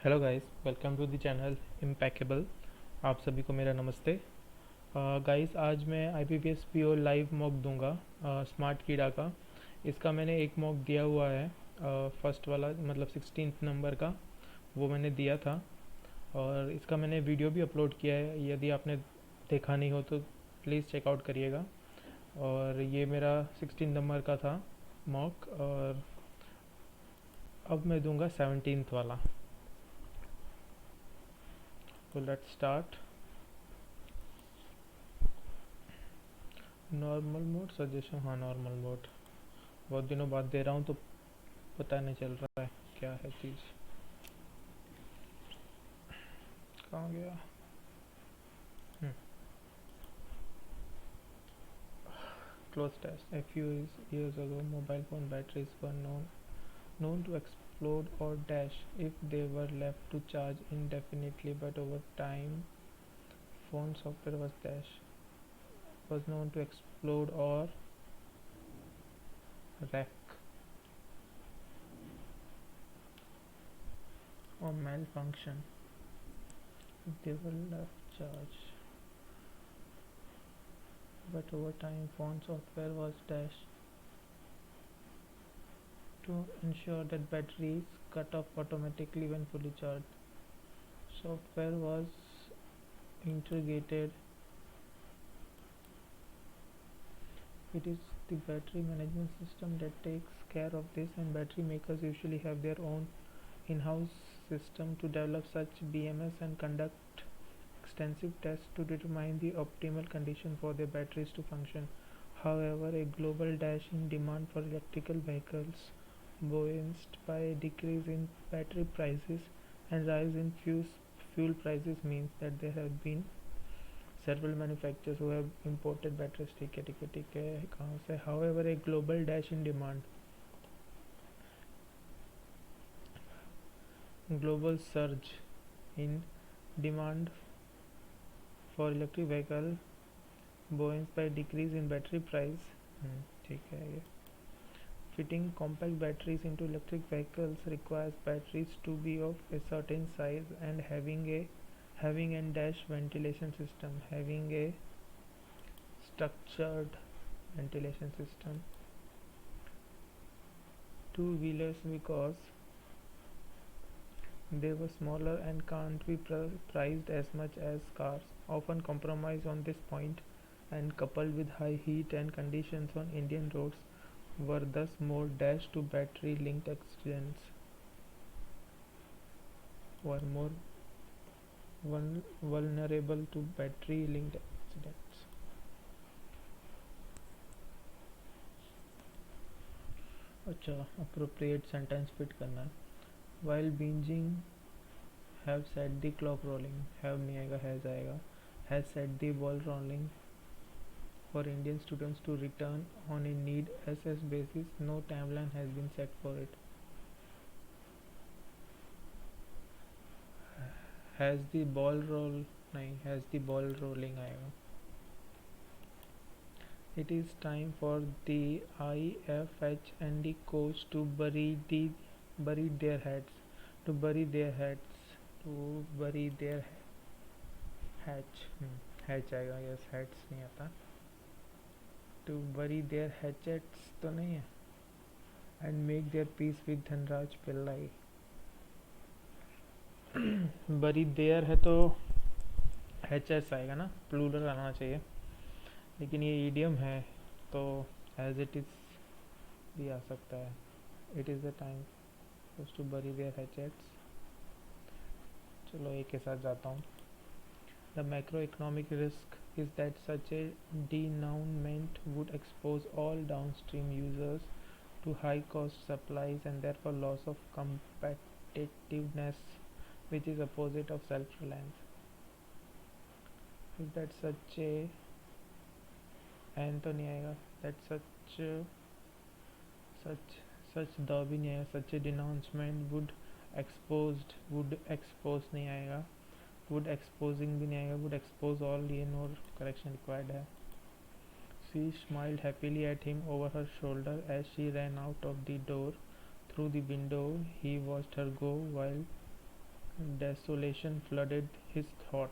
Hello guys, welcome to the channel impeccable. आप सभी को मेरा नमस्ते। गाइस, आज मैं IPPS PO लाइव मॉक दूंगा स्मार्ट कीड़ा का। इसका मैंने एक मॉक दिया हुआ है, फर्स्ट वाला मतलब 16th नंबर का, वो मैंने दिया था। और इसका मैंने वीडियो भी अपलोड किया है, यदि आपने देखा नहीं हो तो प्लीज़ चेकआउट करिएगा। और ये मेरा 16 नंबर का था मॉक, और अब मैं दूंगा 17th वाला। तो let's start. Normal mode suggestion, हाँ नॉर्मल मोड। बहुत दिनों बाद दे रहा हूँ तो पता नहीं चल रहा है क्या है चीज़। कहाँ गया? Close test. A few years ago, mobile phone batteries were known to explode or dash if they were left to charge indefinitely, but over time, phone software was known to explode wreck or malfunction if they were left charged. But over time, phone software was dashed to ensure that batteries cut off automatically when fully charged. Software was integrated. It is the battery management system that takes care of this, and battery makers usually have their own in-house system to develop such BMS and conduct extensive tests to determine the optimal condition for their batteries to function. However, a global dash in demand for electrical vehicles, buoyed by a decrease in battery prices and rise in fuel prices, means that there have been several manufacturers who have imported batteries. ठीक है कहाँ से? However, a global dash in demand, global surge in demand for electric vehicle buoyed by decrease in battery price. ठीक है ये। Fitting compact batteries into electric vehicles requires batteries to be of a certain size and having a dash ventilation system, having a structured ventilation system. Two-wheelers, because they were smaller and can't be priced as much as cars, often compromise on this point, and coupled with high heat and conditions on Indian roads, were thus more dash to battery linked accidents, were more vulnerable to battery linked accidents. अच्छा, appropriate sentence fit करना है। While binging have set the clock rolling, have नहीं आएगा, has आएगा। Has set the ball rolling for Indian students to return on a need assess basis, no timeline has been set for it. Has the ball roll, नहीं, has the ball rolling आएगा। It is time for the IFH and the coach to bury their heads, to bury their heads, to bury their hatch, hatch आएगा, yes, heads नहीं आता। To bury their hatchets तो नहीं है। And make their peace with Dhanraj Pillai. bury their है तो hatches आएगा ना, प्लूरल आना चाहिए, लेकिन ये idiom है तो as it is भी आ सकता है। It is the time to bury their hatchets। चलो एक के साथ जाता हूँ। The macroeconomic risk is that such a denouement would expose all downstream users to high cost supplies and therefore loss of competitiveness, which is opposite of self-reliance. Is that such a, and तो नहीं आएगा, that such such the भी नहीं आएगा, such a denouncement would expose नहीं आएगा, would exposing भी नहीं आएगा, would expose all, ये no correction required है। She smiled happily at him over her shoulder as she ran out of the door. Through the window he watched her go while Desolation flooded his thought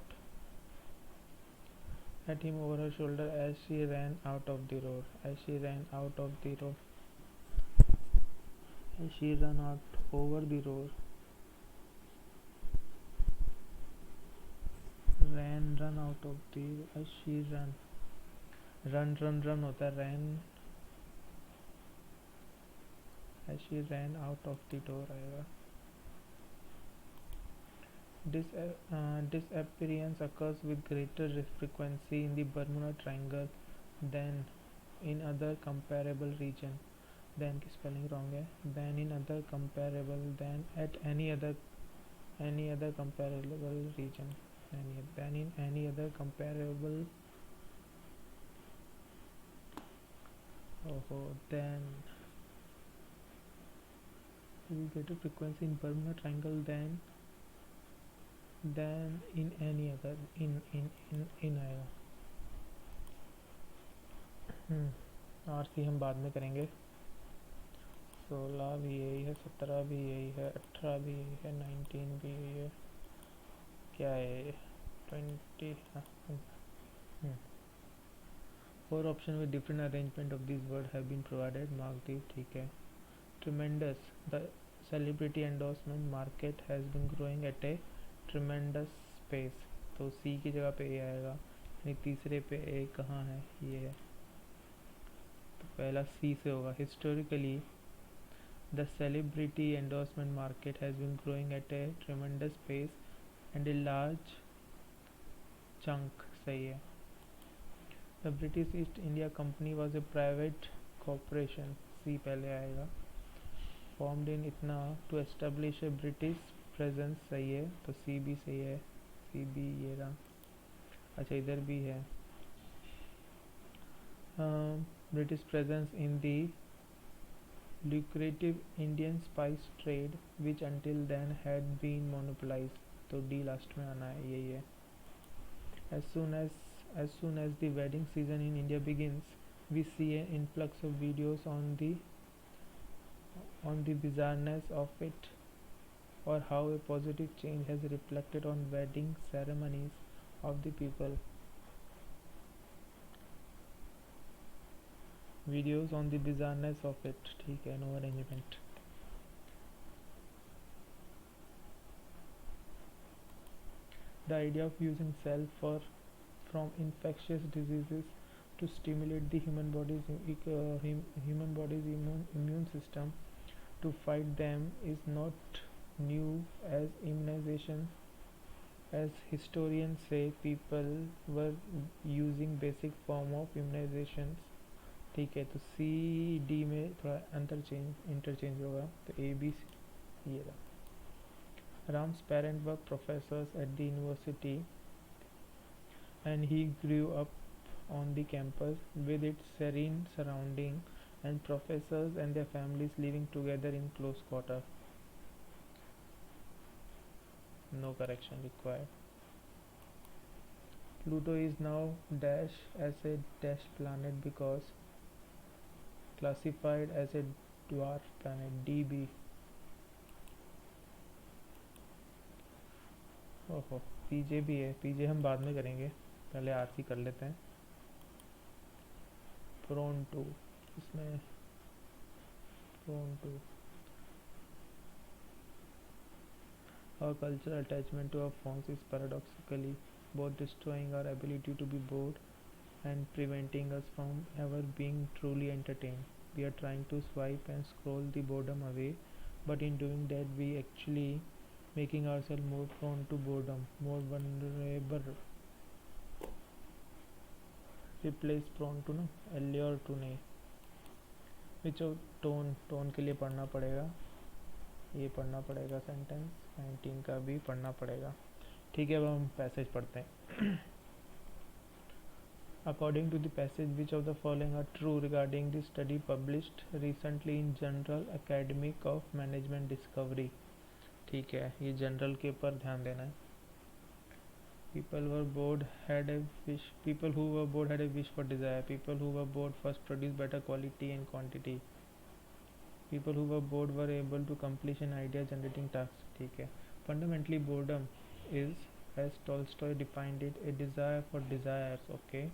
at him over her shoulder as she ran out of the road. As she ran out over the road. Run out of the. As she run होता है ran. As she ran out of the door आएगा. Disappearance occurs with greater frequency in the Bermuda Triangle than in other comparable region. Then की spelling wrong है. Than in other comparable than at any other comparable region. Than in any other comparable. Then with greater frequency in Bermuda Triangle than in any other in आएगा. RC हम बाद में करेंगे. 16 भी यही है, 17 भी यही है, 18 भी यही है, 19 भी यही है. क्या है 20? Four options with different arrangement of these words have been provided. Mark the. ठीक है. Tremendous. The celebrity endorsement market has been growing at a tremendous pace. तो C की जगह पे A आएगा. यानी तीसरे पे A कहाँ है? ये है. तो पहला C से होगा. Historically, the celebrity endorsement market has been growing at a tremendous pace and a large chunk. सही है. The British East India Company was a private corporation. C पहले आएगा. Formed in इतना to establish a British presence. सही है. तो C भी सही है. C भी ये रहा. अच्छा इधर भी है. British presence in the lucrative Indian spice trade which until then had been monopolized. तो D लास्ट में आना है. यही है. As soon as the wedding season in India begins, we see an influx of videos on the bizarreness of it, or how a positive change has reflected on wedding ceremonies of the people. Videos on the bizarreness of it. ठीक है. No arrangement. The idea of using cells from infectious diseases to stimulate the human body's immune system to fight them is not new, as immunization. As historians say, people were using basic form of immunizations. ठीक है. तो C D में थोड़ा interchange होगा. तो A B ये रहा. Ram's parents were professors at the university and he grew up on the campus with its serene surrounding and professors and their families living together in close quarter. No correction required. Pluto is now dash as a dash planet because classified as a dwarf planet. DB. ओहो. पीजे भी है. पीजे हम बाद में करेंगे. पहले RC कर लेते हैं. Prone to. इसमें prone to. Our cultural attachment to our phones is paradoxically both destroying our ability to be bored and preventing us from ever being truly entertained. We are trying to swipe and scroll the boredom away, but in doing that we actually making ourselves more prone to boredom, more vulnerable. Replace prone to ना allure to नहीं. which tone के लिए पढ़ना पड़ेगा. ये पढ़ना पड़ेगा sentence. 19 का भी पढ़ना पड़ेगा. ठीक है. अब हम पैसेज पढ़ते हैं. According to the passage, which of the following are true regarding the study published recently in Journal Academic of Management Discovery? ठीक है. ये जनरल के ऊपर ध्यान देना है. People who were bored had a wish for desire. People who were bored first produced better quality and quantity. People who were bored were able to accomplish an idea generating task. ठीक है. Fundamentally, boredom is, as Tolstoy defined it, a desire for desires. Okay,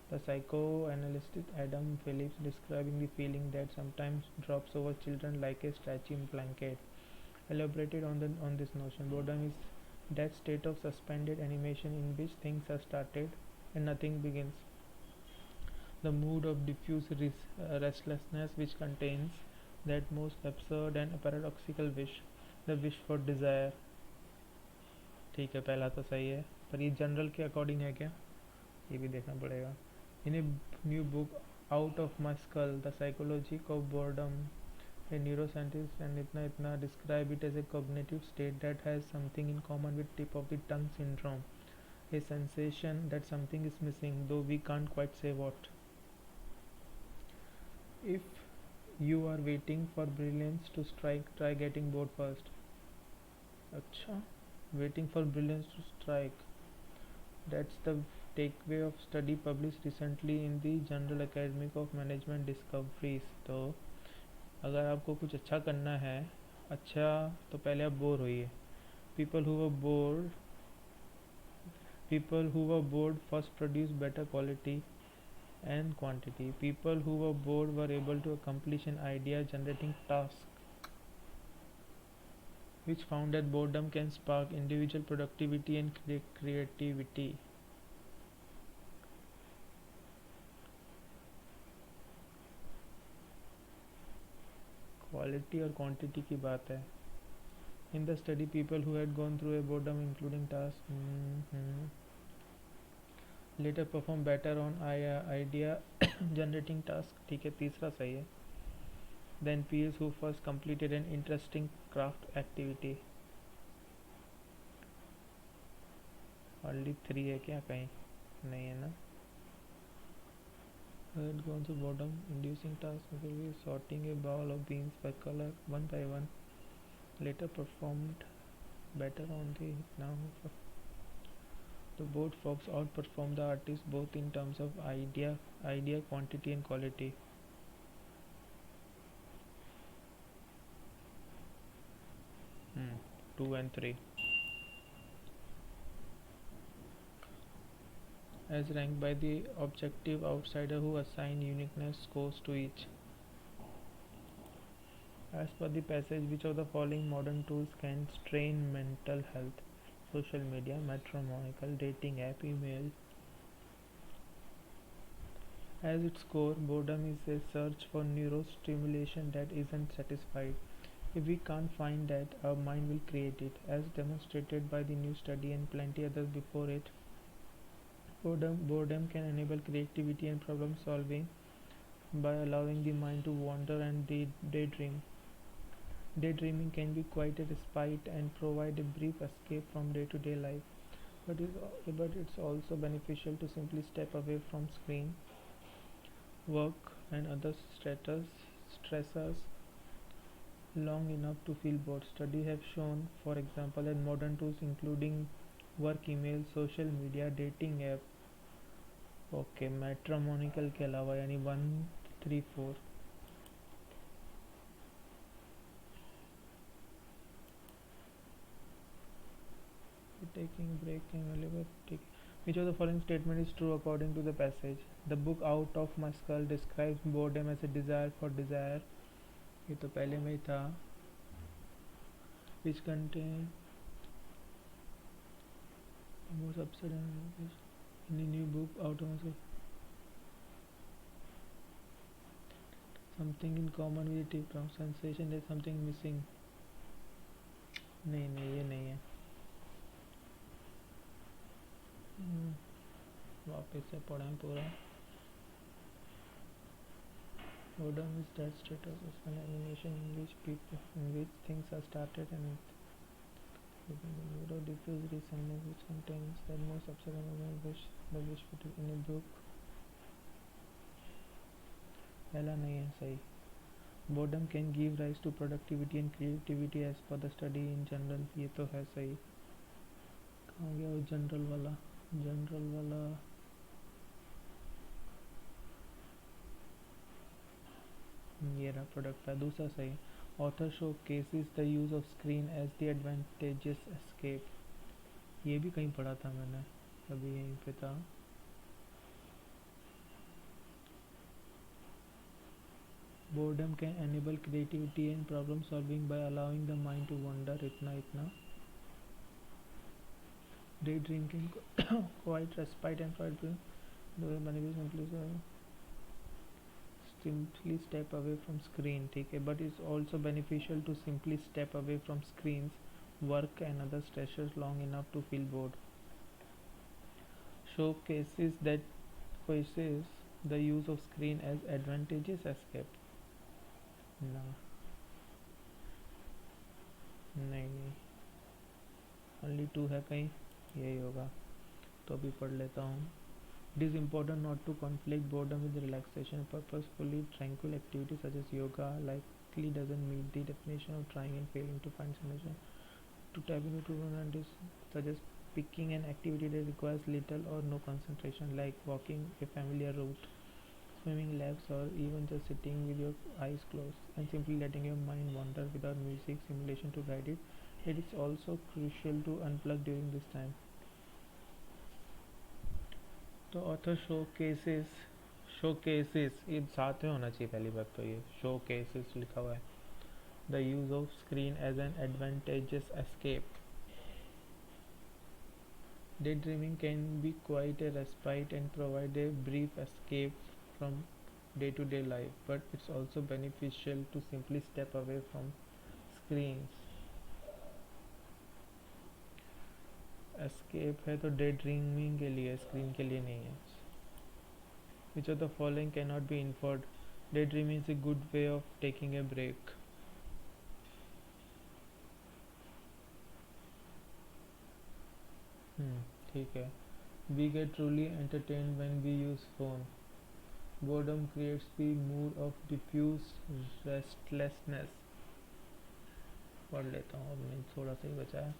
the psychoanalyst Adam Phillips describing the feeling that sometimes drops over children like a stretching blanket, elaborated on this notion. Boredom is that state of suspended animation in which things are started and nothing begins. The mood of diffuse restlessness which contains that most absurd and paradoxical wish, the wish for desire. ठीक है, पहला तो सही है, पर ये general के according है क्या, ये भी देखना पड़ेगा. In a new book out of my skull the psychology of boredom, a neuroscientist and itna describe it as a cognitive state that has something in common with tip of the tongue syndrome, a sensation that something is missing though we can't quite say what. If you are waiting for brilliance to strike, try getting bored first. अच्छा, waiting for brilliance to strike, that's the takeaway of study published recently in the Journal Academic of Management Discoveries. तो अगर आपको कुछ अच्छा करना है, अच्छा, तो पहले आप बोर होइए. people who were bored people who were bored first produced better quality and quantity. People who were bored were able to accomplish an idea generating task, which found that boredom can spark individual productivity and creativity. Quality और quantity की बात है. In the study people who had gone through a boredom including task later perform better on idea generating task. ठीक है, तीसरा सही है. Then peers who first completed an interesting craft activity. Only 3 है क्या, कहीं नहीं है ना. had gone through boredom inducing task, maybe sorting a bowl of beans by color one by one, later performed better on the now. The bored folks outperformed the artists both in terms of idea quantity and quality. 2 and 3 as ranked by the objective outsider who assign uniqueness scores to each. As per the passage, which of the following modern tools can strain mental health? Social media, matrimonial, dating app, email. As its core, boredom is a search for neurostimulation that isn't satisfied. If we can't find that, our mind will create it, as demonstrated by the new study and plenty others before it. Boredom can enable creativity and problem solving by allowing the mind to wander and daydream. Daydreaming can be quite a respite and provide a brief escape from day-to-day life, but it's also beneficial to simply step away from screen, work, and other stressors long enough to feel bored. Studies have shown, for example, that modern tools including work email, social media, dating app, okay, matrimonial के अलावा, यानी 1, 3, 4. Taking breaking which of the following statement is true according to the passage? The book out of my skull describes boredom as a desire for desire. ये तो पहले में ही था. which contain more substance in a new book out of my skull. Something in common with the tip of sensation that something missing. नहीं, ये नहीं है. वापस से पढ़ें पूरा. Boredom is that state of animation in which things are started and diffuse resentment which contains that most absurd the wish for in a book. पहला नहीं है सही. Boredom can give rise to productivity and creativity as per the study in general. ये तो है सही. कहाँ गया वो जनरल वाला. ये रहा प्रोडक्ट का. दूसरा सही. Author showcases the use of screen as the advantageous escape. ये भी कहीं पढ़ा था मैंने, अभी यहीं पे था. Boredom can enable creativity and problem solving by allowing the mind to wander. इतना daydream can quite respite and provide the benefits simply step away from screen. ठीक है, but it's also beneficial to simply step away from screens, work and other stressors long enough to feel bored. Showcases that causes the use of screen as advantageous escape. ना, नहीं, only two है कहीं, यही होगा, तो अभी पढ़ लेता हूँ. It is important not to conflict boredom with relaxation. Purposefully tranquil activities such as yoga likely doesn't meet the definition of trying and failing to find solution to tap into and such as picking an activity that requires little or no concentration, like walking a familiar route, swimming laps, or even just sitting with your eyes closed and simply letting your mind wander without music simulation to guide it. It is also crucial to unplug during this time. तो author showcases ये साथ में होना चाहिए. पहली बात तो ये शोकेसेस लिखा हुआ है. The use of screen as an advantages escape. Daydreaming can be quite a respite and provide a brief escape from day-to-day life, but it's also beneficial to simply step away from screens. Escape है तो daydreaming के लिए, screen के लिए नहीं है. Which of the following cannot be inferred? Daydreaming is a good way of taking a break. ठीक है. We get truly entertained when we use phone. Boredom creates the mood of diffuse restlessness. पढ़ लेता हूँ, अब मैं थोड़ा सा ही बचा है.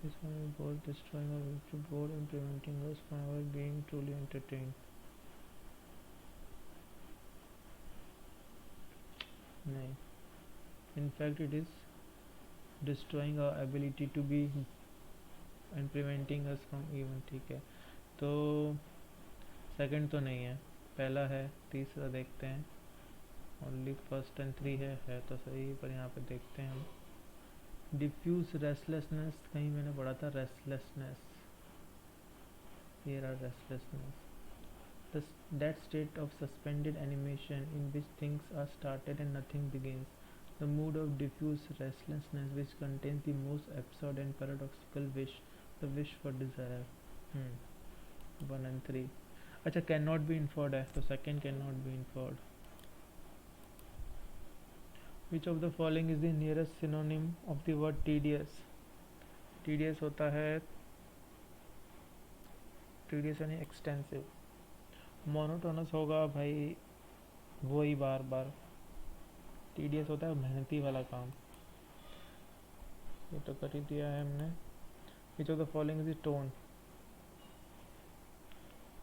This one is both destroying our virtue, bored and preventing us from our being truly entertained. नहीं. In fact, it is destroying our ability to be and preventing us from even. ठीक है, तो सेकंड तो नहीं है, पहला है. तीसरा देखते हैं. ओनली फर्स्ट एंड थ्री है तो सही, पर यहाँ पे देखते हैं हम. डिफ्यूज रेस्टलेसनेस कहीं मैंने पढ़ा था. रेस्टलेसनेस, ये रहा restlessness. That state of suspended animation in which things are started and nothing begins. The mood of diffuse restlessness which contains the most absurd and paradoxical wish, the wish for desire. 1 and 3. अच्छा, can not be inferred है, तो second can not be inferred. Which of the following is the nearest synonym of the word tedious. Tedious होता है, tedious यानी extensive. Monotonous होगा भाई वही बार बार. Tedious होता है मेहनती वाला काम. ये तो कर ही दिया है हमने. Which of the following is tone.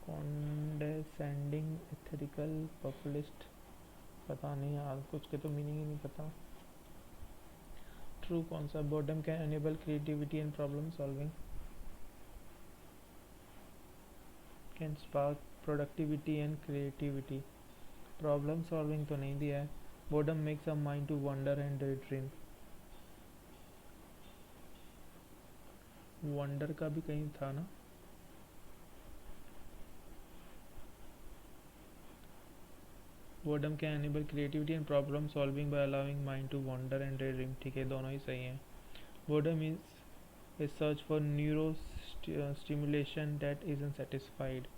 Condescending, ethereal, populist. पता नहीं यार, कुछ के तो मीनिंग ही नहीं पता. ट्रू कौन सा. Boredom can enable creativity and problem solving. Can spark productivity and creativity. Problem solving तो नहीं दिया है. Boredom makes a mind to wander and dream. Wander का भी कहीं था ना. Boredom can enable creativity and problem solving by allowing mind to wander and dream. ठीक है, दोनों ही सही हैं. Boredom is a search for neuro stimulation that isn't satisfied.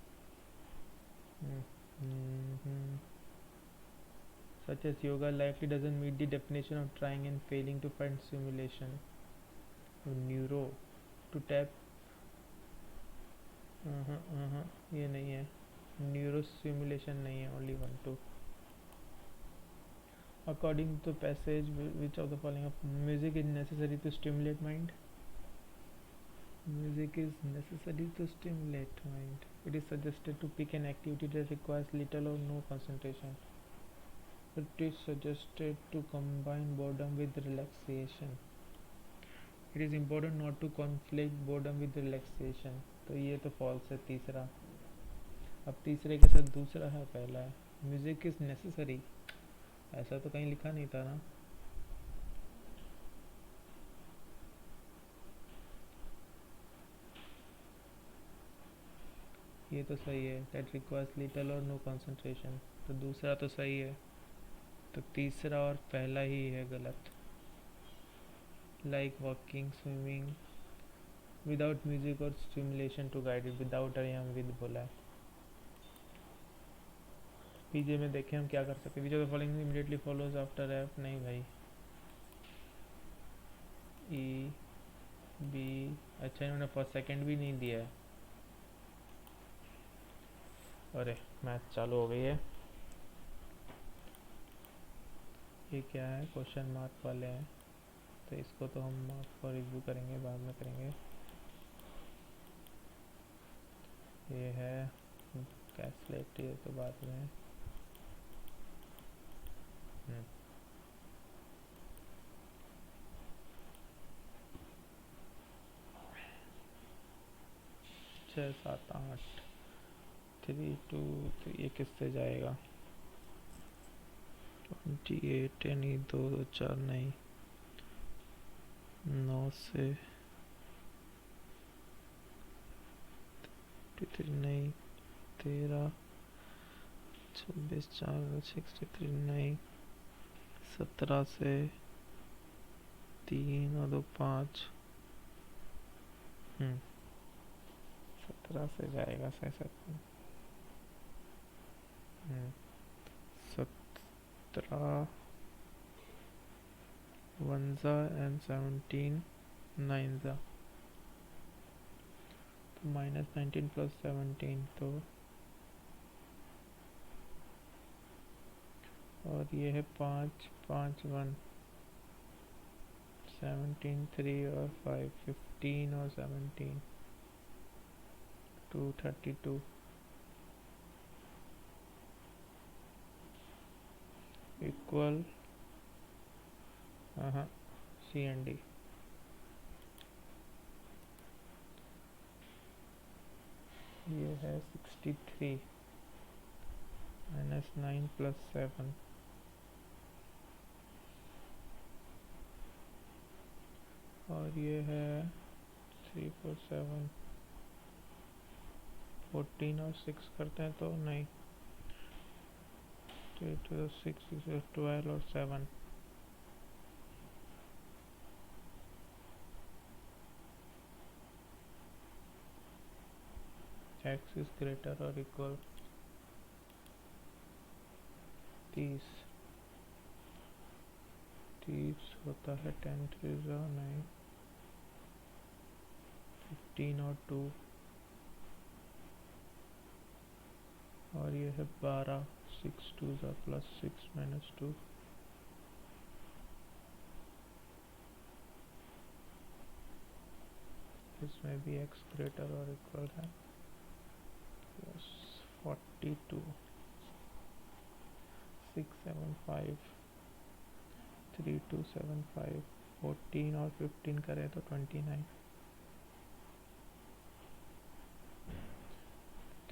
Such as yoga likely doesn't meet the definition of trying and failing to find stimulation. Neuro, to tap. ये नहीं है. Neuro stimulation नहीं है. Only 1 2. According to passage, which of the following of music is necessary to stimulate mind? Music is necessary to stimulate mind. It is suggested to pick an activity that requires little or no concentration. It is suggested to combine boredom with relaxation. It is important not to conflict boredom with relaxation. तो ये तो false है तीसरा. अब तीसरे के साथ दूसरा है पहला है. Music is necessary. ऐसा तो कहीं लिखा नहीं था ना. ये तो सही है. दैट रिक्वायर्स लिटल और नो कंसंट्रेशन. तो दूसरा तो सही है. तो तीसरा और पहला ही है गलत. Like walking swimming without music और stimulation to guide it. Without I am with बोला है. पीजे में देखें हम क्या कर सकते हैं. Which of the following immediately follows after F. नहीं भाई. E B. अच्छा इन्होंने फर्स्ट सेकंड भी नहीं दिया है. अरे मैथ चालू हो गई है. ये क्या है. क्वेश्चन मार्क वाले हैं. तो इसको तो हम मार्क को रिव्यू करेंगे बाद में करेंगे. ये है कैसलेट. ये तो बाद में. छः सात आठ 3 2 3. ये किससे जाएगा. 28 यानी 2 2 4 नहीं. 9 से 53 नहीं. 13 26 4 63 नहीं. 17 से 3 और 2 5. 17 से जाएगा. सही 17 1 एंड 17 9 तो -19 प्लस 17 तो. और ये है 5 5 1 17 3 और 5 15 और 17 232 इक्वल. हाँ सी एंड डी. ये है 63 -9 प्लस 7 और ये है 3 4 7 14 और 6 करते हैं तो नहीं. 3 6 12 और 7. x इज ग्रेटर और इक्वल 30 होता है 10 3 9 15 और 2 और ये है 12 6 2 प्लस 6 माइनस 2. इसमें भी x ग्रेटर और इक्वल है. 42 6 7 5 3 2 7 5 14 और 15 करें तो 29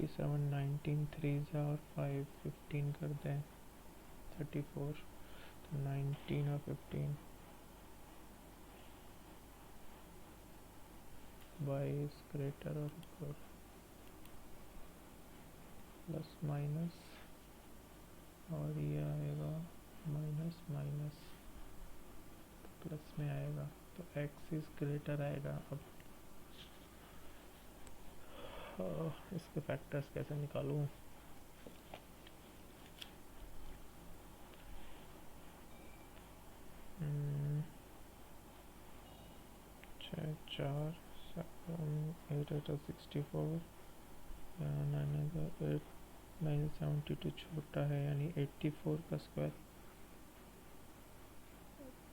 57 19 3 और 5 15 कर दें 34 तो 19 और 15 22 ग्रेटर और इक्वल प्लस माइनस और ये आएगा माइनस माइनस प्लस में आएगा तो x इज ग्रेटर आएगा. अब इसके फैक्टर्स कैसे निकालूं. छः 4 7 8 64 9 72 छोटा है यानी 84 का स्क्वायर.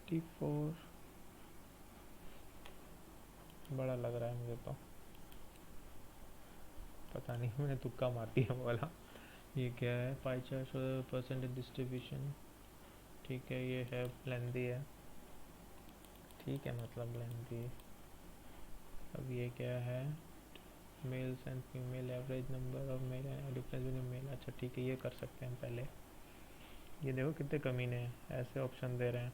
84 बड़ा लग रहा है मुझे तो. पता नहीं मैंने तुक्का मार दिया वाला. ये क्या है. पाई चार्ट परसेंटेज डिस्ट्रीब्यूशन ठीक है, ये है लेंदी है, ठीक है, मतलब लेंदी। अब ये क्या है, mails and female average number of male and difference between mail. अच्छा ठीक है, ये कर सकते हैं पहले। ये देखो कितने कमीने हैं, ऐसे ऑप्शन दे रहे हैं।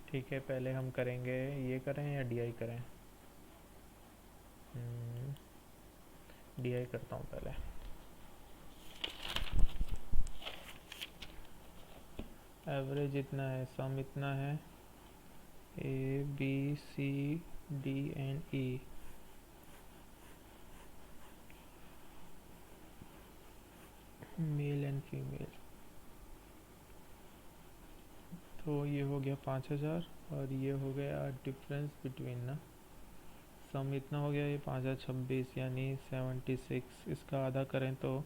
ठीक है, पहले हम करेंगे, ये करें या डीआई करें? डीआई करता हूँ पहले। एवरेज इतना है, सम इतना है, A B C D and E. Male and female, तो ये हो गया 5000 और ये हो गया डिफरेंस बिटवीन ना, सम इतना हो गया, ये 5026 यानी 76। इसका आधा करें तो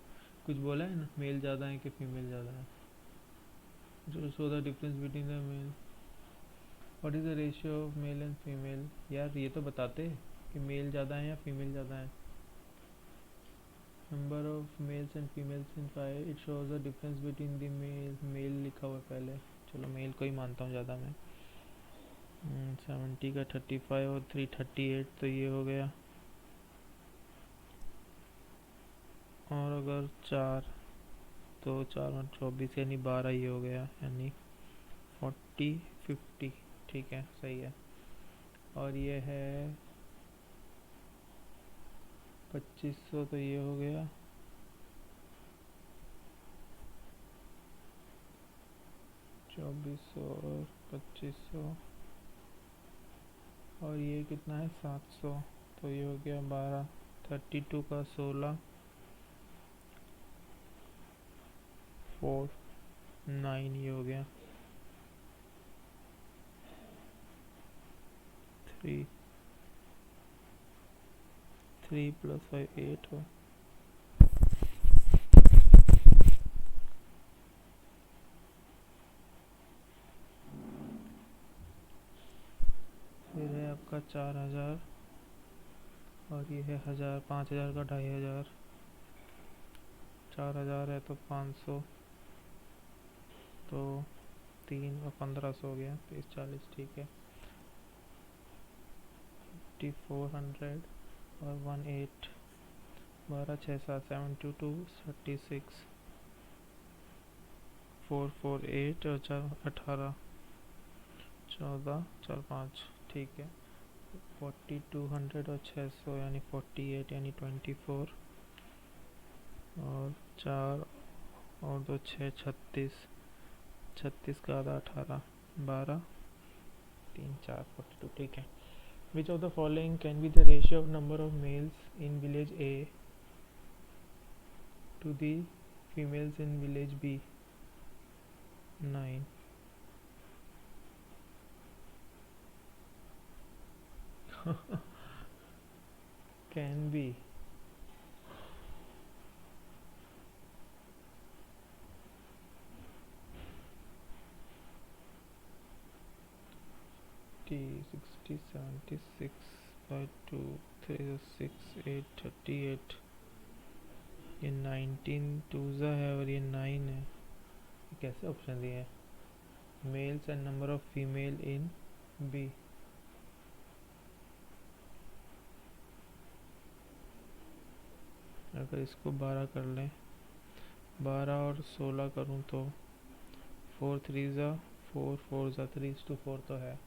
कुछ बोला है ना, मेल ज़्यादा है कि फीमेल ज़्यादा है? जो so the difference between the male, what is the ratio of male and female. यार ये तो बताते कि मेल ज़्यादा है या फीमेल ज़्यादा है। Number of males and females in 5, it shows the difference between the male. Male लिखा हुआ है पहले, चलो मेल को ही मानता हूँ ज़्यादा मैं। 70 का 35 और 3 38, तो ये हो गया। और अगर 4, तो 4 और 24 यानी 12, ये हो गया, यानी 40 50। ठीक है, सही है। और ये है 2500, तो ये हो गया 2400 और 2500, और ये कितना है 700, तो ये हो गया 12। 32 का 16, 4 9, ये हो गया 3 3 + 5 8 हो। फिर है आपका 4000, और ये है 1000, 5000 का 2500, 4000 है तो 500, तो 3 और 1500 हो गया, 30 40, ठीक है। 5400 और 18, 12 6 7 72 36, 448 और 4 18, 14 4 5, ठीक है। 4200 और 600 यानी 48 यानी 24, और 4 और 2 6 36, 36 का आधा 18, 12 3 4 42, ठीक है। Which of the following can be the ratio of number of males in village A to the females in village B? 9. Can be. T 60 76 by 2 3 6 8 38, ये 19 टूजा है और ये 9 है। ये कैसे ऑप्शन दिए हैं? Males and number of female in B. अगर इसको 12 कर लें, 12 और 16 करूँ तो 4 3 ज़ा 4 4 ज़ा 3:4 तो है।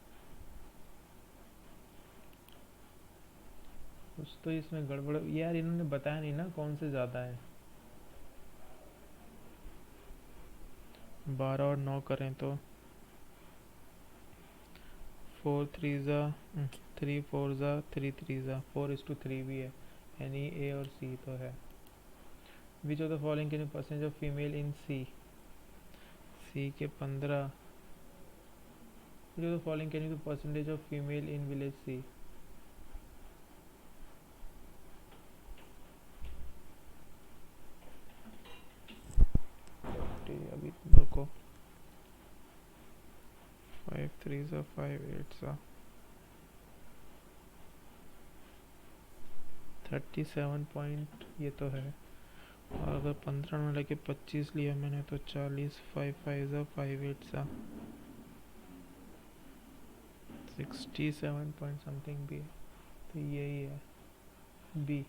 कुछ तो इसमें गड़बड़ यार, इन्होंने बताया नहीं ना कौन से ज़्यादा है। 12 और 9 करें तो 4 3 ज़ा 3 4 ज़ा 3 3 ज़ा 4:3 भी है, यानी ए और सी तो है। Which of the following can be percentage of female in C. C के 15। Which of the following can be percentage of female in village C. अभी रुको, 5 3 ज़ा 5 8 ज़ा 37 पॉइंट, ये तो है। और अगर 15 में लेके 25 लिया मैंने तो 40, 5 5 ज़ा 5 8 ज़ा 67 पॉइंट समथिंग भी है, तो यही है B,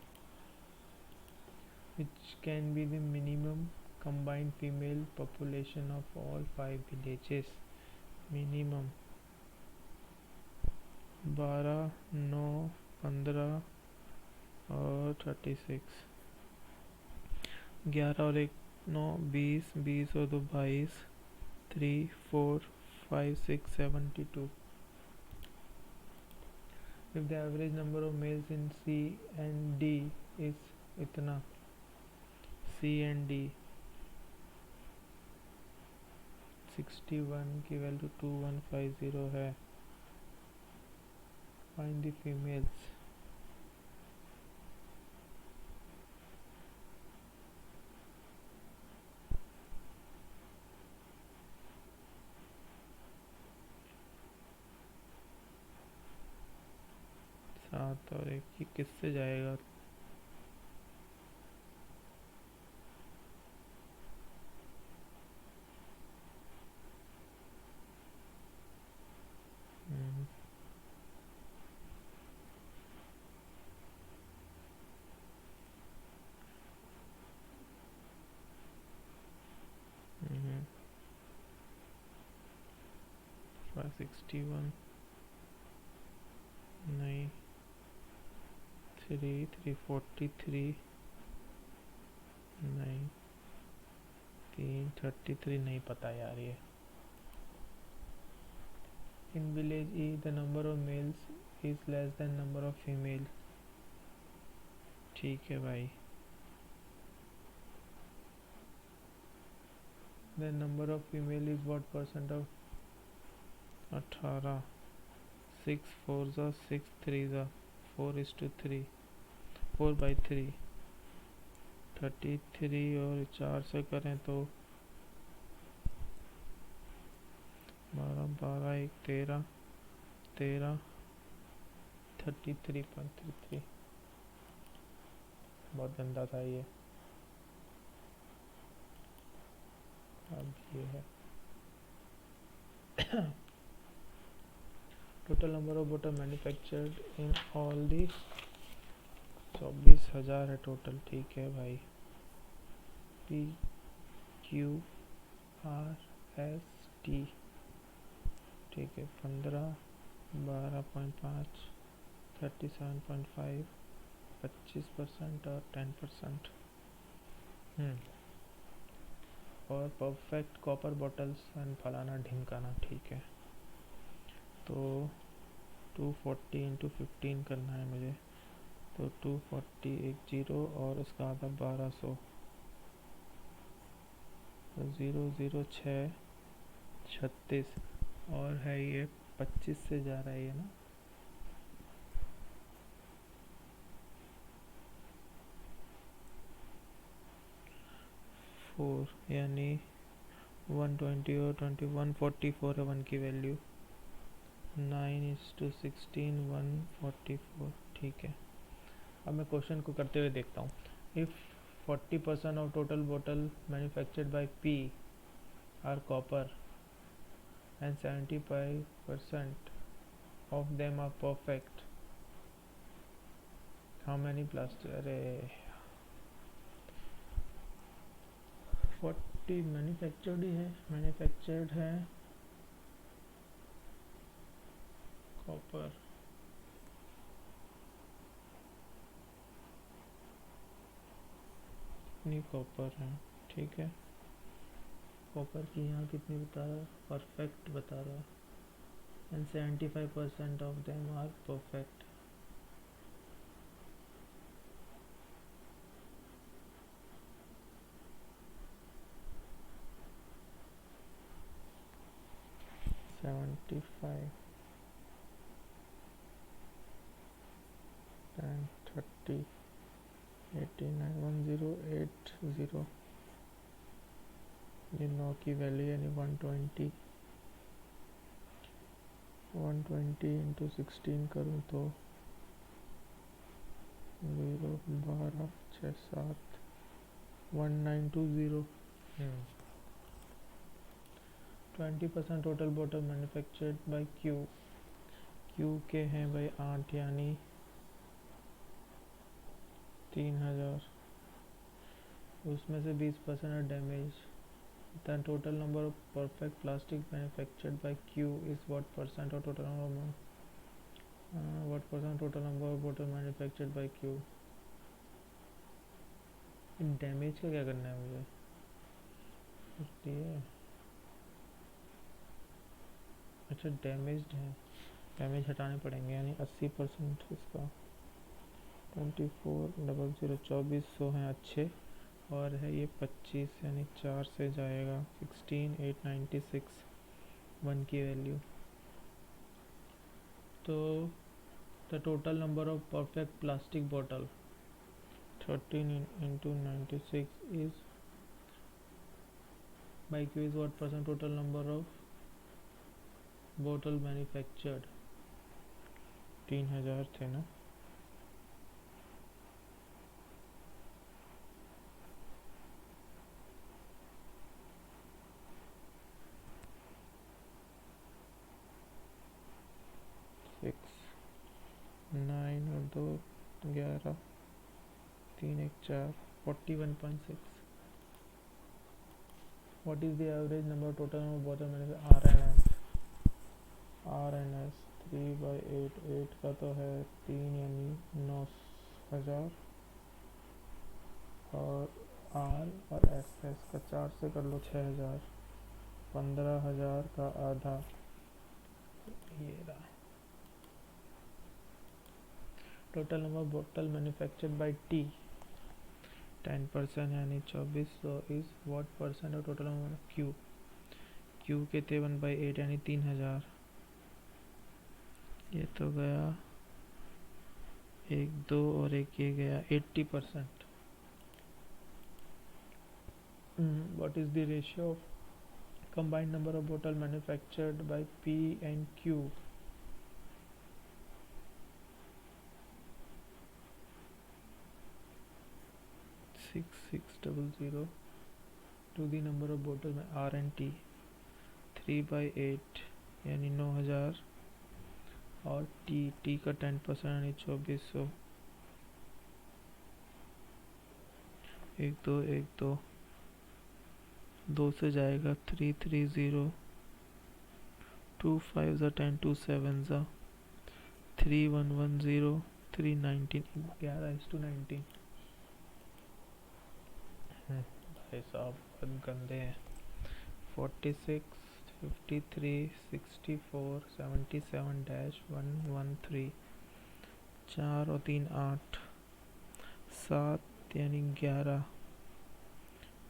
which can be the minimum combined female population of all 5 villages. Minimum 12, 9, 15 और 36, 11 और 1 9, 20, 20 और 2 22, 3 4 5 6 72. If the average number of males in C and D is इतना, C and D 61 की वैल्यू 2150 है, find the females. सात और एक, ये किससे जाएगा? हम्म, हम्म, 561 नहीं, 343 नहीं, 333 नहीं पता यार ये. In village E, the number of males is less than number of female. ठीक है भाई. The number of female is what percent of 18, 6 4 ज़ा 6 3 ज़ा 4:3, 4/3, 33 और 4 से करें तो 12 12 1 13 13, 33.33. बहुत गंदा था ये. अब ये है total number of bottle manufactured in all the 24,000 है टोटल. ठीक है भाई. P Q R S T. ठीक है. 15, 12.5, 37.5, 25% और 10%. और परफेक्ट कॉपर बॉटल्स एंड फलाना ढिमकाना. ठीक है. तो 240 इंटू 15 करना है मुझे. तो 240 एक जीरो और उसका आधा 1200, तो 006 36 और है ये 25 से जा रहा है ये ना. फोर यानी 120 और 144 है 1 की वैल्यू. 9:16 144. ठीक है. अब मैं क्वेश्चन को करते हुए देखता हूँ. इफ़ 40% ऑफ टोटल बोतल manufactured by P are copper and 75% of them are perfect, how many plastic. अरे 40 मैन्युफैक्चर्ड है कॉपर, कितनी कॉपर है. ठीक है. कॉपर की यहाँ कितनी बता रहा है? परफेक्ट बता रहा है. And 75% of them are perfect. Seventy five and 30, 89, 1080. ये 9 की वैल्यू यानी 120. 120 इंटू 16 करूँ तो 0 12 6 7 1920 20% total bottle manufactured by Q. Q के हैं भाई 8 यानी 3000, उसमें से 20% है damage. The total number of perfect plastic manufactured by Q is what percent of total number of bottle manufactured by Q. Damage का क्या करना है मुझे, इसलिए अच्छा डैमेज्ड है, डैमेज हटाने पड़ेंगे यानी 80% इसका। 2400 2400 हैं अच्छे, और है ये 25 यानी 4 से जाएगा 16896 1 की वैल्यू। तो the total number of perfect plastic bottle 13 into 96 is by Q is what percent total number of bottle manufactured। 3000 थे ना, सिक्स 9 और 2 11 3 1 4 41.6। What is the average number total number bottle manufactured RNS 3/8 8 का तो है 3 यानी 9000, और R और SS का 4 से कर लो 6000, 15000 का आधा ये रहा। Total number bottle manufactured by T 10% यानी 2400 is what percent of total number Q। Q के थे 1/8 यानी 3000, ये तो गया 1 2 और एक ये गया 80%। What is the ratio of combined number of bottle manufactured by P and Q। 6600 to the number of bottle में R and T 3/8 यानी 9000, और T का 10% यानी 2400। 1 2 1 2 2 से जाएगा 330, 2 5 10 2 7 3110 319 11:19। भाई साहब बहुत गंदे हैं। 46 53 64 77-113 4 और 3 8 7 यानी 11,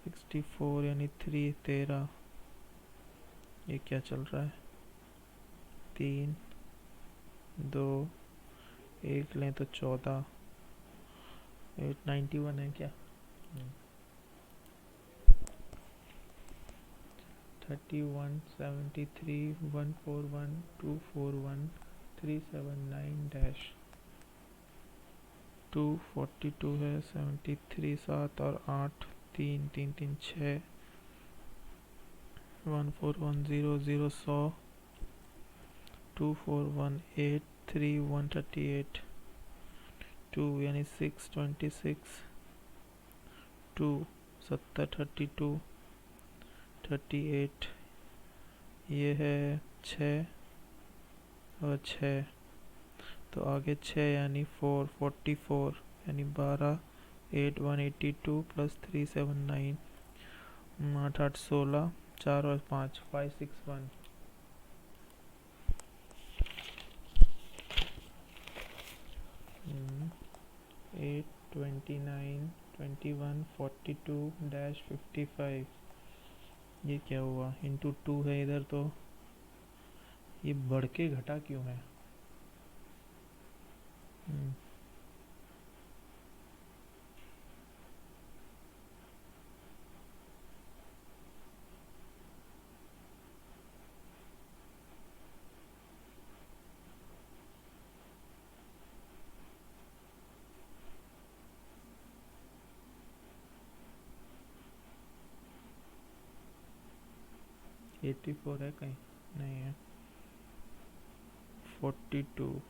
64 यानी 3 13, ये क्या चल रहा है 3 2 1 लें तो 14, 891 है क्या। 31 73 141 241 379 242 है 73 7 और 8 3 3 3 6 1410 0 100 2418 3 138 2 यानी 626 2 70 32 38, ये है 6 और 6, तो आगे 6 यानी 4 44 यानी 12 8 182 प्लस 379 8 8 16 4 और 5 561। 8 29 21 42-55, ये क्या हुआ इंटू 2 है इधर, तो ये बढ़ के घटा क्यों है। 84 है कहीं, नहीं है। 42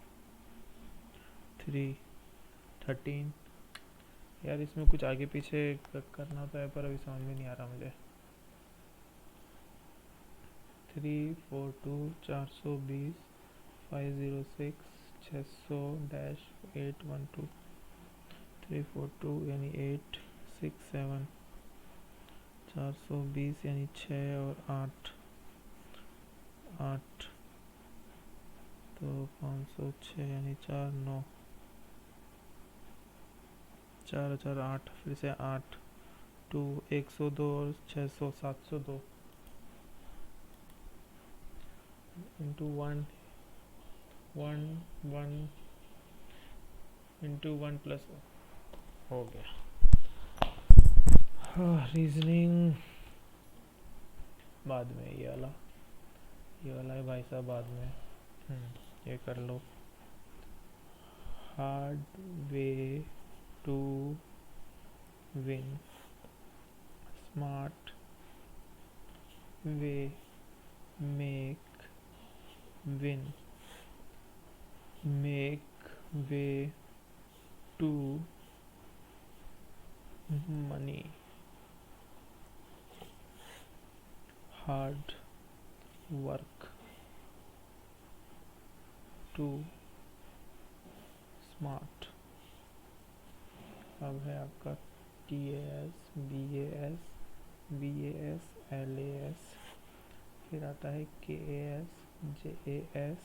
3 13। यार इसमें कुछ आगे पीछे करना तो है पर अभी समझ में नहीं आ रहा मुझे। 342 420 506 600-812 342 यानी 867 420 यानी 6 और 8 8 तो 506 यानी 4 9 4 4 8 फिर से 8 2 102 और 600 702 इंटू 1 1 1 इंटू 1 प्लस हो गया। रीजनिंग बाद में, ये वाला है भाई साहब बाद में। ये कर लो। Hard way to win, smart way make win, make way to money, hard work to smart. अब है आपका TAS BAS BAS LAS, फिर आता है KAS JAS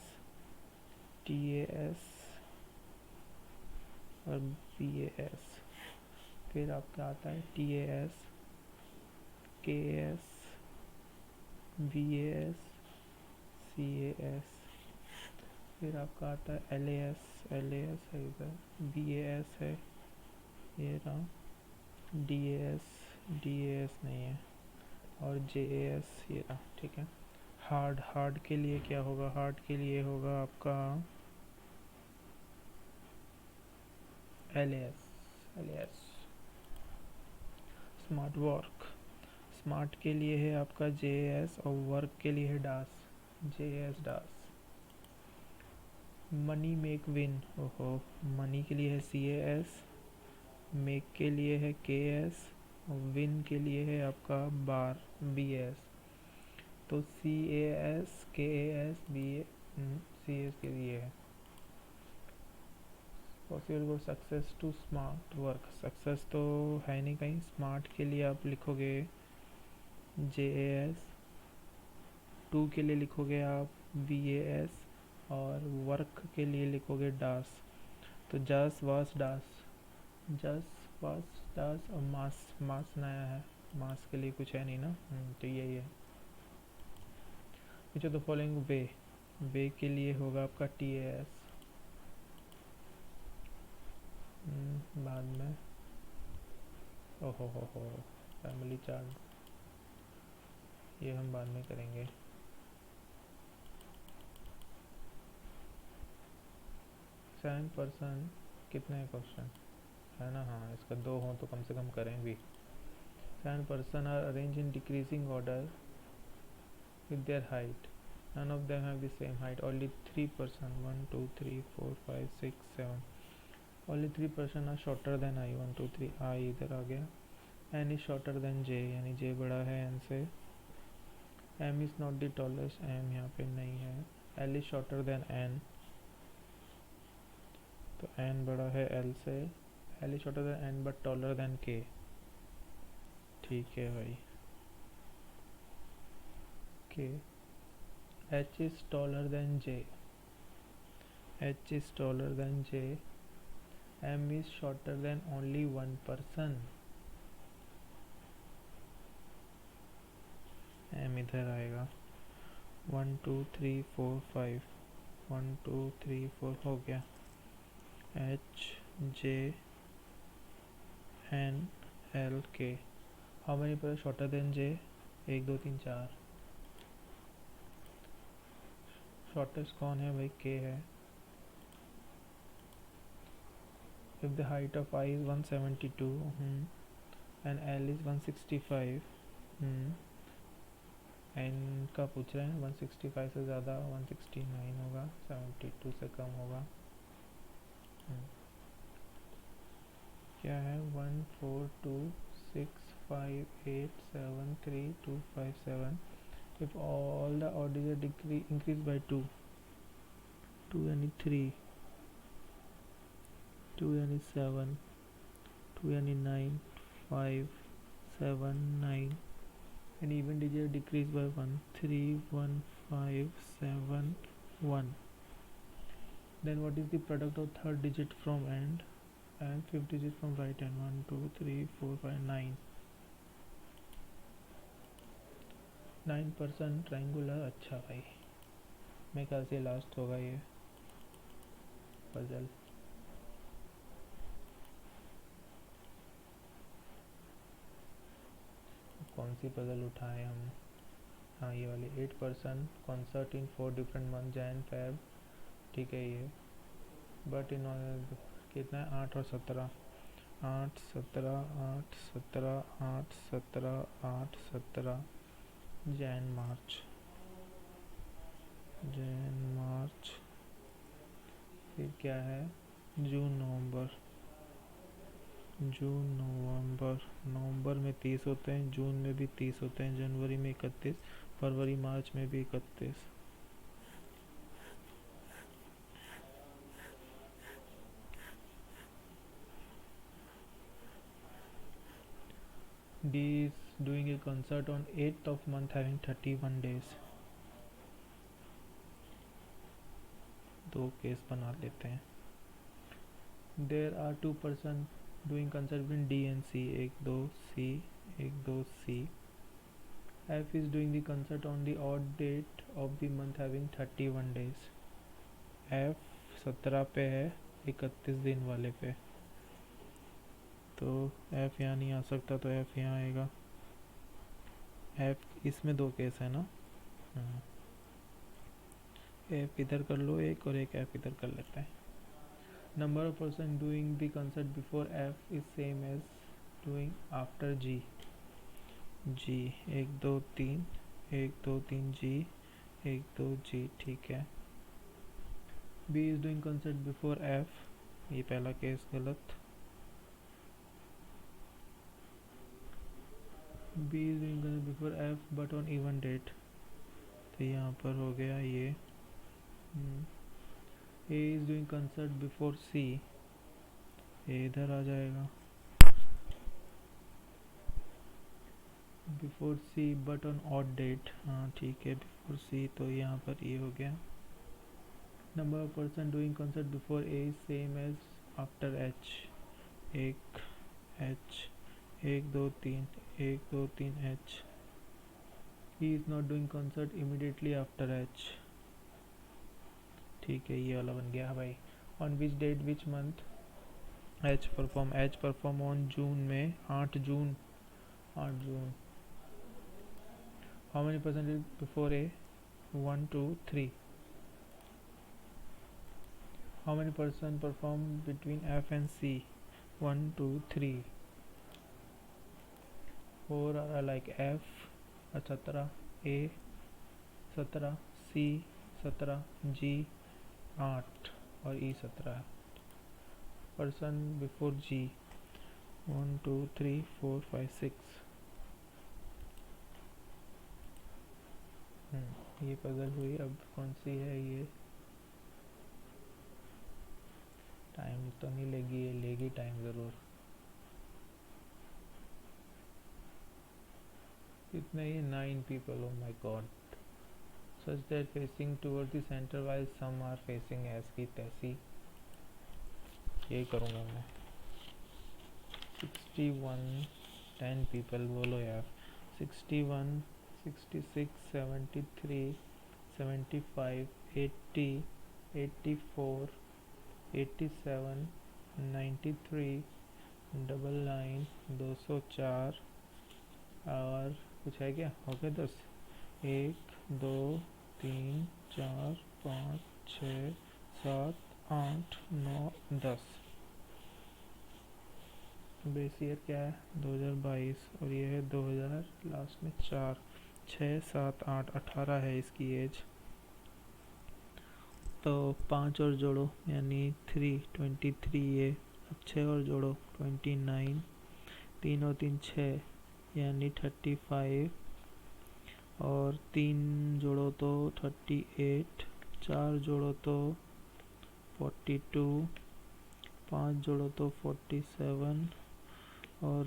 TAS और BAS, फिर आपका आता है TAS KAS BAS CAS, फिर आपका आता है LAS है इधर, BAS है ये रहा, DAS नहीं है, और JAS ये रहा। ठीक है। हार्ड के लिए क्या होगा? हार्ड के लिए होगा आपका LAS। स्मार्ट के लिए है आपका JAS और वर्क के लिए है JAS DAS। Money make win, ओहो, मनी के लिए है CAS, मेक के लिए है KS और विन के लिए है आपका BAS। तो CAS KAS CS के लिए है पॉसिबल को success to smart work. Success तो है नहीं कहीं। स्मार्ट के लिए आप लिखोगे JAS, टू के लिए लिखोगे आप BAS और वर्क के लिए लिखोगे DAS। तो जस वास डास और मास नया है, मास के लिए कुछ है नहीं ना। तो यही है। पीछे तो फॉलोइंग वे के लिए होगा आपका TAS। बाद में ओहो हो फैमिली चार्ट, ये हम बाद में करेंगे। सेवन पर्सन कितने क्वेश्चन है ना? हाँ, इसका 2 हो तो कम से कम करें भी। 7 person are arranged in decreasing order with their height. None of them have the same height. Only 3 person, 1 2 3 4 5 6 7, only 3 person are shorter than I। 1 2 3 I इधर आ गया। N is shorter than J, यानी J बड़ा है N से। M is not the tallest, M यहाँ पे नहीं है। L is shorter than N, तो N बड़ा है L से। L is shorter than N but taller than K। ठीक है भाई। K H is taller than J, H is taller than J। M is shorter than only one person, M इधर आएगा। 1 2 3 4 5, 1 2 3 4 हो गया। H J N L K। How many पर shorter than J? 1 2 3 4। Shortest कौन है भाई? K है। If the height of I is 172 and L is 165, N का पूछ रहे हैं 165 से ज़्यादा 169 होगा, 72 से कम होगा। क्या है 14265873257 if all the odd digits increase by 2 यानी 3, 2 यानी 7, 2 यानी 9, 5, 7, 9 and even digit decrease by 1, 3, 1, 5, 7, 1. Then what is the product of third digit from end and fifth digit from right hand? 1, 2, 3, 4, 5, 9. 9% triangular. अच्छा भाई, मेरे ख्याल से लास्ट होगा ये पजल। कौन सी पजल उठाए हम? हाँ ये वाली। 8% कॉन्सर्ट इन 4 डिफरेंट मंथ, जैन, फेब। ठीक है ये, बट इन कितना है? 8 और 17, 8, 17, 8, 17, 8, 17, 8, 17, जैन, मार्च, जैन, मार्च। फिर क्या है? जून, नवंबर, जून, नवंबर। नवंबर में 30 होते हैं, जून में भी 30 होते हैं, जनवरी में 31, फरवरी मार्च में भी 31। D is doing a concert on 8th of month having 31 days. दो केस बना लेते हैं। There are 2 person doing concert between D and C. 1, 2, C, 1, 2, C. F is doing the concert on the odd date of the month having 31 days. F 17 पे है, 31 दिन वाले पे, तो F यहाँ नहीं आ सकता, तो F यहाँ आएगा। F इसमें दो केस है ना। F इधर कर लो एक, और एक F इधर कर लेते हैं। Number of person doing the concert before F is same as doing after G. G 1, 2, 3, 1, 2, 3 G, 1, 2 G। ठीक है। B is doing concert before F, ये पहला केस गलत। B is doing concert before F but on even date, तो यहाँ पर हो गया ये। A is doing concert before C, ये इधर आ जाएगा। Before C but on odd date, हाँ ठीक है, before C, तो यहाँ पर ये हो गया। Number of person doing concert before A is same as after H. एक H, 1, 2, 3, 1, 2, 3 H. He is not doing concert immediately after H. ठीक है, ये वाला बन गया भाई। On which date which month H perform on जून में 8 जून, 8 जून। How many percent before A? 1, 2, 3. How many person perform between F and C? 1, 2, 3. 4 are like F 17, A 17, C 17, G 8 और E 17 है। Person before G 1, 2, 3, 4, 5, 6। ये puzzle हुई। अब कौन सी है ये? Time तो नहीं लेगी, ये लेगी टाइम ज़रूर। कितने? ये 9 people, oh my god, such that facing toward the center while some are facing as की तैसी। यही करूँगा मैं। 61 10 people, बोलो यार। 61, 66, 73, 75, 80, 84, 87, 93, 99, 204 और कुछ है क्या? हो गए 10। 1, 2, 3, 4, 5, 6, 7, 8, 9, 10। बेस ईयर क्या है? 2022, और ये है 2000 लास्ट में 4। 6 7 8 18 है इसकी एज। तो 5 और जोड़ो यानी 23 ये। अब 6 और जोड़ो 29, 3 और 3 6 यानी 35, और 3 जोड़ो तो 38, 4 जोड़ो तो 42, 5 जोड़ो तो 47, और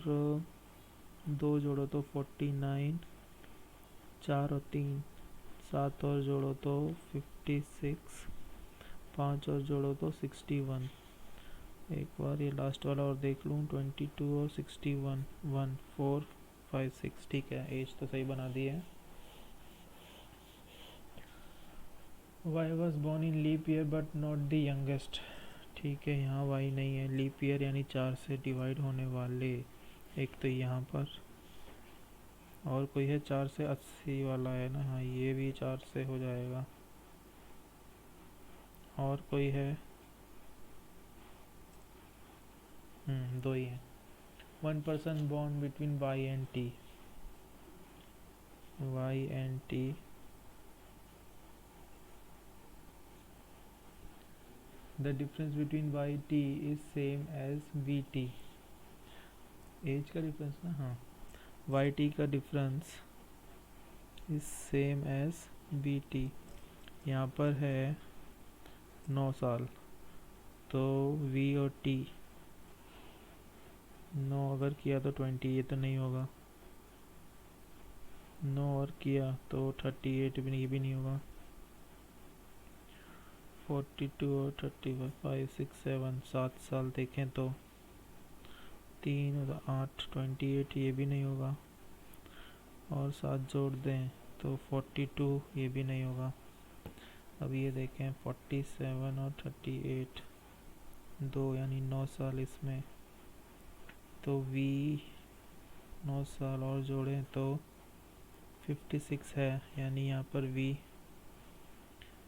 2 जोड़ो तो 49, 4 और 3 7 और जोड़ो तो 56, 5 और जोड़ो तो 61। एक बार ये लास्ट वाला और देख लूँ, 22 और 61, 1 4 5 6। ठीक है, एज तो सही बना दी है। Y was born in leap year but not the youngest. ठीक है, यहाँ वाई नहीं है, लीप ईयर यानी 4 से डिवाइड होने वाले। एक तो यहाँ पर और कोई है 4 से 80 वाला है ना, हाँ ये भी 4 से हो जाएगा। और कोई है, दो ही है। 1 person born between y and t, y and t, the difference between y t is same as v t। Age का डिफरेंस ना, हाँ, y t का difference is same as v t। यहाँ पर है 9 साल, तो v और t 9 अगर किया तो 20, ये तो नहीं होगा। 9 और किया तो 38 भी नहीं, ये भी नहीं होगा। 42 और 35 5 6 7 7 साल देखें तो 3 और 8 28, ये भी नहीं होगा। और 7 जोड़ दें तो 42, ये भी नहीं होगा। अब ये देखें 47 और 38, 2 यानी 9 साल इसमें, तो v 9 साल और जोड़ें तो 56 है, यानी यहाँ पर v।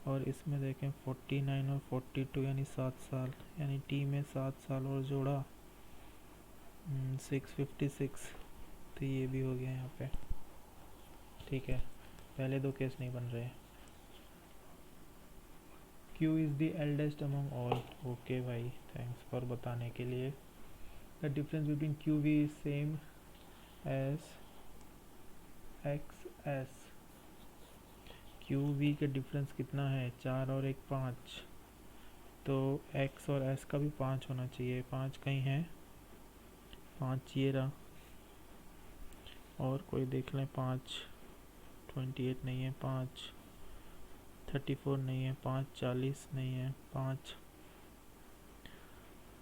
और इसमें देखें 49 और 42 यानी 7 साल, यानी t में 7 साल और जोड़ा 656, तो ये भी हो गया यहाँ पे। ठीक है, पहले दो केस नहीं बन रहे। Q is the eldest among all. Okay भाई, थैंक्स फॉर बताने के लिए। The difference between Q V is same as X S. Q V का डिफरेंस कितना है, 4 और 1 5, तो x और s का भी 5 होना चाहिए। 5 कहीं है, 5 ये रहा। और कोई देख लें, 5 28 नहीं है, 5 34 नहीं है, 5 40 नहीं है, 5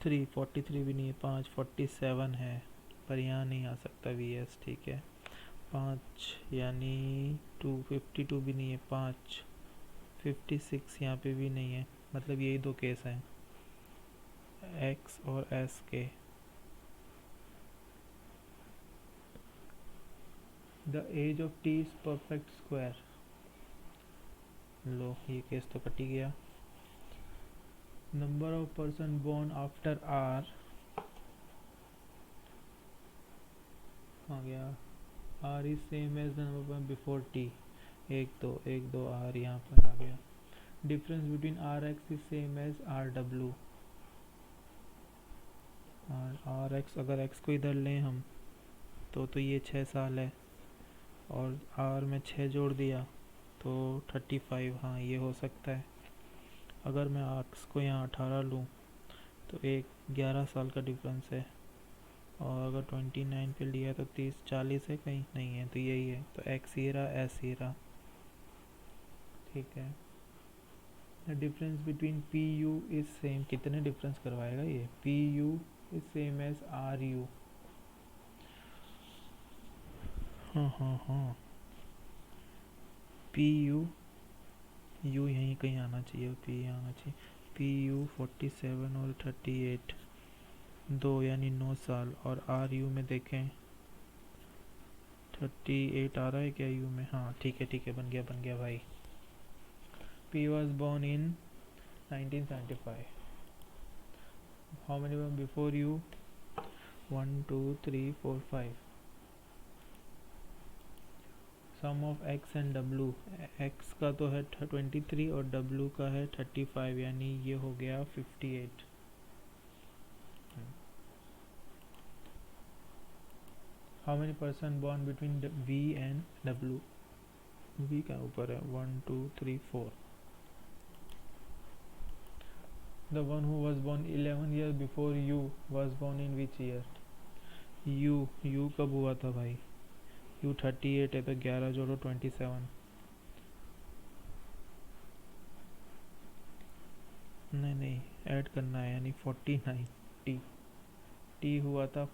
3 43 भी नहीं है, 5 47 है, पर यहाँ नहीं आ सकता वी एस। ठीक है, 5 यानी 2 52 भी नहीं है, 5 56 यहाँ पे भी नहीं है। मतलब यही दो केस हैं एक्स और एस के। The age of T is perfect square. लो, ये केस तो कट ही गया। Number of person born after R, कहाँ गया, R is same as the number before T. 1 2 R यहाँ पर आ गया। Difference between R X is same as R W. R X, अगर एक्स को इधर लें हम तो ये 6 साल है, और आर में 6 जोड़ दिया तो 35। हाँ, ये हो सकता है। अगर मैं एक्स को यहाँ 18 लूँ तो 11 साल का डिफरेंस है, और अगर 29 पे लिया तो 30 40 है, कहीं नहीं है, तो यही है। तो एक्स ये रहा, एस ये रहा। ठीक है। The difference between P U is same, कितने डिफरेंस करवाएगा ये। P U is same as R U. हाँ, पी यू, यू यहीं कहीं आना चाहिए, पी आना चाहिए। पी यू 47 और 38, 2 यानी 9 साल। और आर यू में देखें 38 आ रहा है क्या यू में, हाँ ठीक है, बन गया भाई। P was born in 1975. How many were before you? 1 2 3 4 5, sum of X and W, X का तो है 23 और डब्लू का है 35, यानी ये हो गया 58। How many person born between V and W, V का ऊपर है 1 2 3 4। The one who was born 11 year before U was born in which year. U कब हुआ था भाई, यू 38 है तो 11 जोड़ो 27। नहीं ऐड करना है, यानी 49। टी टी हुआ था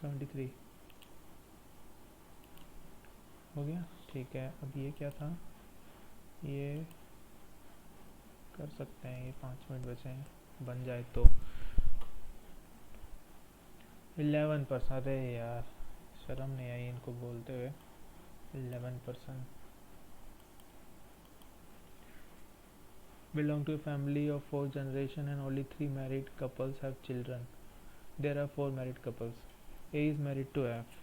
73। हो गया, ठीक है। अब ये क्या था, ये कर सकते हैं, ये 5 मिनट बचे हैं, बन जाए तो 11%। अरे यार शर्म नहीं आई इनको बोलते हुए 11%। Belong to a family of 4 generations and only 3 married couples have children. There are 4 married couples. A is married to F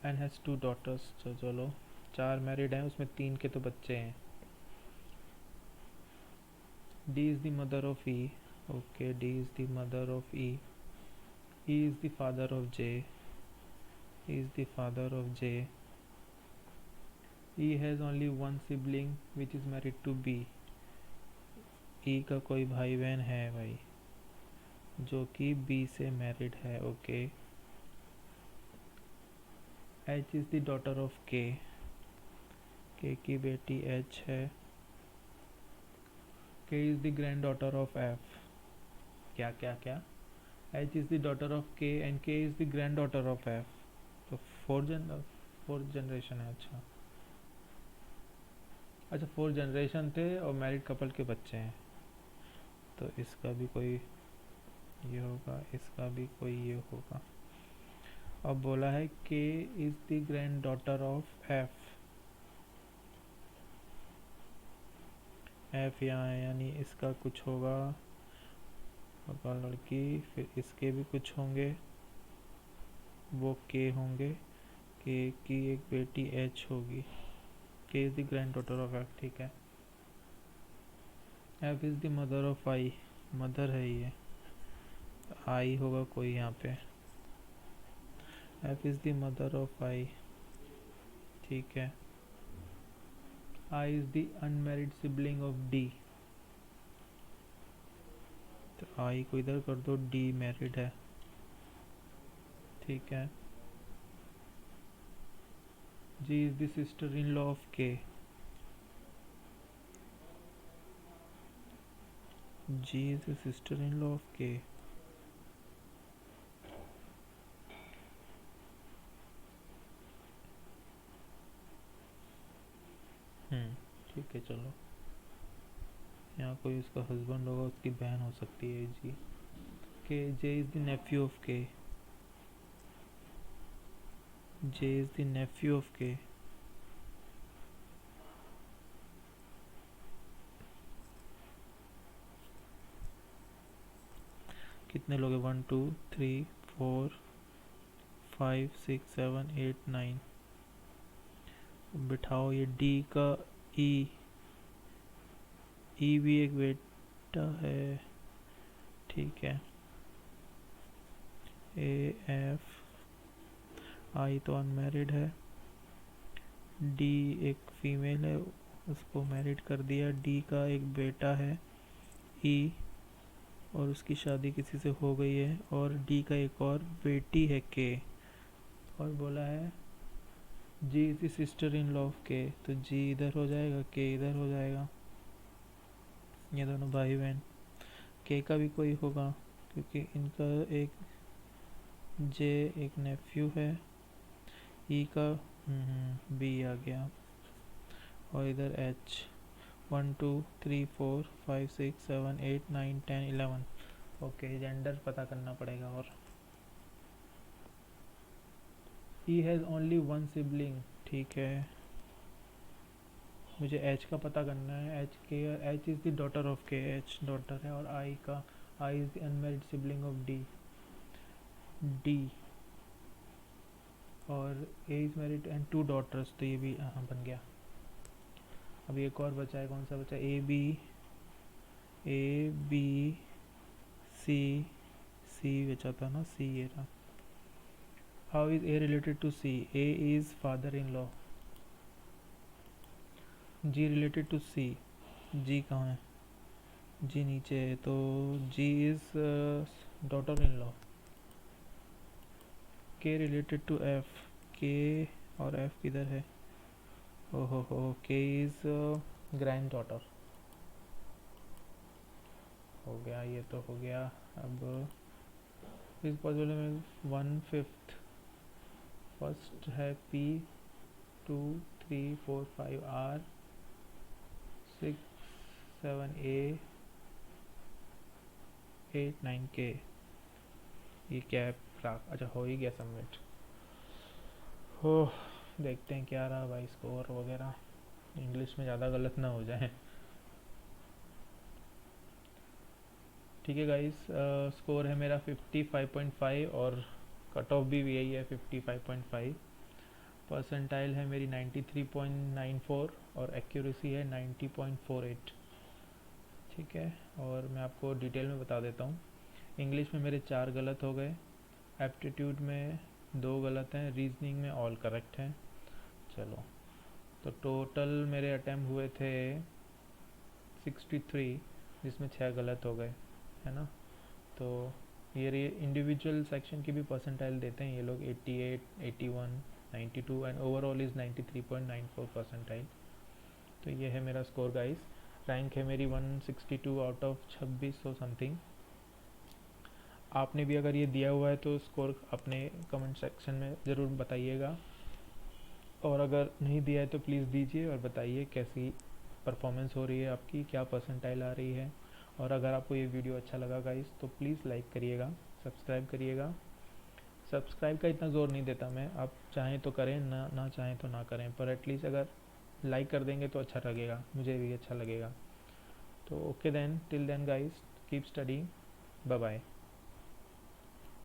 and has 2 daughters. चलो 4 married हैं, उसमें 3 के तो बच्चे हैं। D is the mother of E. Okay, D is the mother of E. E is the father of J. E is the father of J. E has only one sibling which is married to B. E का कोई भाई बहन है भाई जो कि B से married है। Okay. H is the daughter of K. K की बेटी H है। K is the granddaughter of F. क्या क्या क्या, H is the daughter of K and K is the granddaughter of F. तो फोर्थ जनरेशन है। अच्छा 4 जनरेशन थे और मैरिड कपल के बच्चे हैं, तो इसका भी कोई ये होगा, इसका भी कोई ये होगा। अब बोला है K is the grand daughter of F। F यहाँ है, यानी इसका कुछ होगा लड़की, फिर इसके भी कुछ होंगे, वो K होंगे, K की एक बेटी H होगी। K is the grand daughter of F, ठीक है। F is the mother of I, mother है ये, I होगा कोई यहाँ पे। F is the mother of I, ठीक है। I is the unmarried sibling of D, तो I को इधर कर दो, D मैरिड है, ठीक है। G is the sister in law of K, G is the sister-in-law of K. ठीक है चलो, यहाँ कोई उसका हस्बैंड होगा, उसकी बहन हो सकती है जी। K, J is the nephew of K. J is the nephew of K. कितने लोग हैं, 1 2 3 4 5 6 7 8 9। बिठाओ ये D का E, E भी एक बेटा है, ठीक है। A F, I तो अनमैरिड है, D एक फीमेल है, उसको मैरिड कर दिया। D का एक बेटा है E, और उसकी शादी किसी से हो गई है, और D का एक और बेटी है K, और बोला है G is the sister in law of K, तो G इधर हो जाएगा, K इधर हो जाएगा, ये दोनों भाई बहन। K का भी कोई होगा क्योंकि इनका एक J एक नेफ्यू है, E का B आ गया, और इधर H 1 2 3 4 5 6 7 8 9 10 11। ओके, जेंडर पता करना पड़ेगा। और E has only one sibling, ठीक है। मुझे H का पता करना है, H is the daughter of K, H daughter है, और I is the unmarried sibling of D। और A is married and 2 daughters, तो ये भी हाँ बन गया। अभी एक और बचा है, कौन सा बचा? ए बी सी, सी बचा था ना, सी ये था। How is A related to C? A is father in law. G related to C, G कहाँ है? जी नीचे है, तो G is daughter in law. K related to F, K और एफ किधर है? हो, के इज़ ग्रैंड डॉटर। हो गया, ये तो हो गया। अब इस पॉजिबल में 1/5 फर्स्ट है पी, 2 3 4 5 आर, 6 7 ए, 8 9 के। ये क्या है? अच्छा हो ही गया सबमिट। हो, देखते हैं क्या रहा भाई स्कोर वगैरह, इंग्लिश में ज़्यादा गलत ना हो जाए। ठीक है गाइस, स्कोर है मेरा 55.5 और कट ऑफ भी यही है 55.5। परसेंटाइल है मेरी 93.94 और एक्यूरेसी है 90.48। ठीक है, और मैं आपको डिटेल में बता देता हूँ। इंग्लिश में मेरे 4 गलत हो गए, एप्टीट्यूड में 2 गलत हैं, रीजनिंग में ऑल करेक्ट हैं। चलो, तो टोटल मेरे अटैम्प्ट हुए थे 63, जिसमें 6 गलत हो गए, है ना। तो ये इंडिविजुअल सेक्शन की भी परसेंटाइल देते हैं ये लोग, 88, 81, 92 एंड ओवरऑल इज़ 93.94 परसेंटाइल। तो ये है मेरा स्कोर गाइस। रैंक है मेरी 162 आउट ऑफ 2600 समथिंग। आपने भी अगर ये दिया हुआ है तो स्कोर अपने कमेंट सेक्शन में ज़रूर बताइएगा, और अगर नहीं दिया है तो प्लीज़ दीजिए और बताइए कैसी परफॉर्मेंस हो रही है आपकी, क्या परसेंटाइल आ रही है। और अगर आपको ये वीडियो अच्छा लगा गाइस तो प्लीज़ लाइक करिएगा, सब्सक्राइब करिएगा। सब्सक्राइब का इतना ज़ोर नहीं देता मैं, आप चाहें तो करें, ना चाहें तो ना करें, पर एटलीस्ट अगर लाइक कर देंगे तो अच्छा लगेगा, मुझे भी अच्छा लगेगा। तो okay then, till then guys, keep studying, bye bye.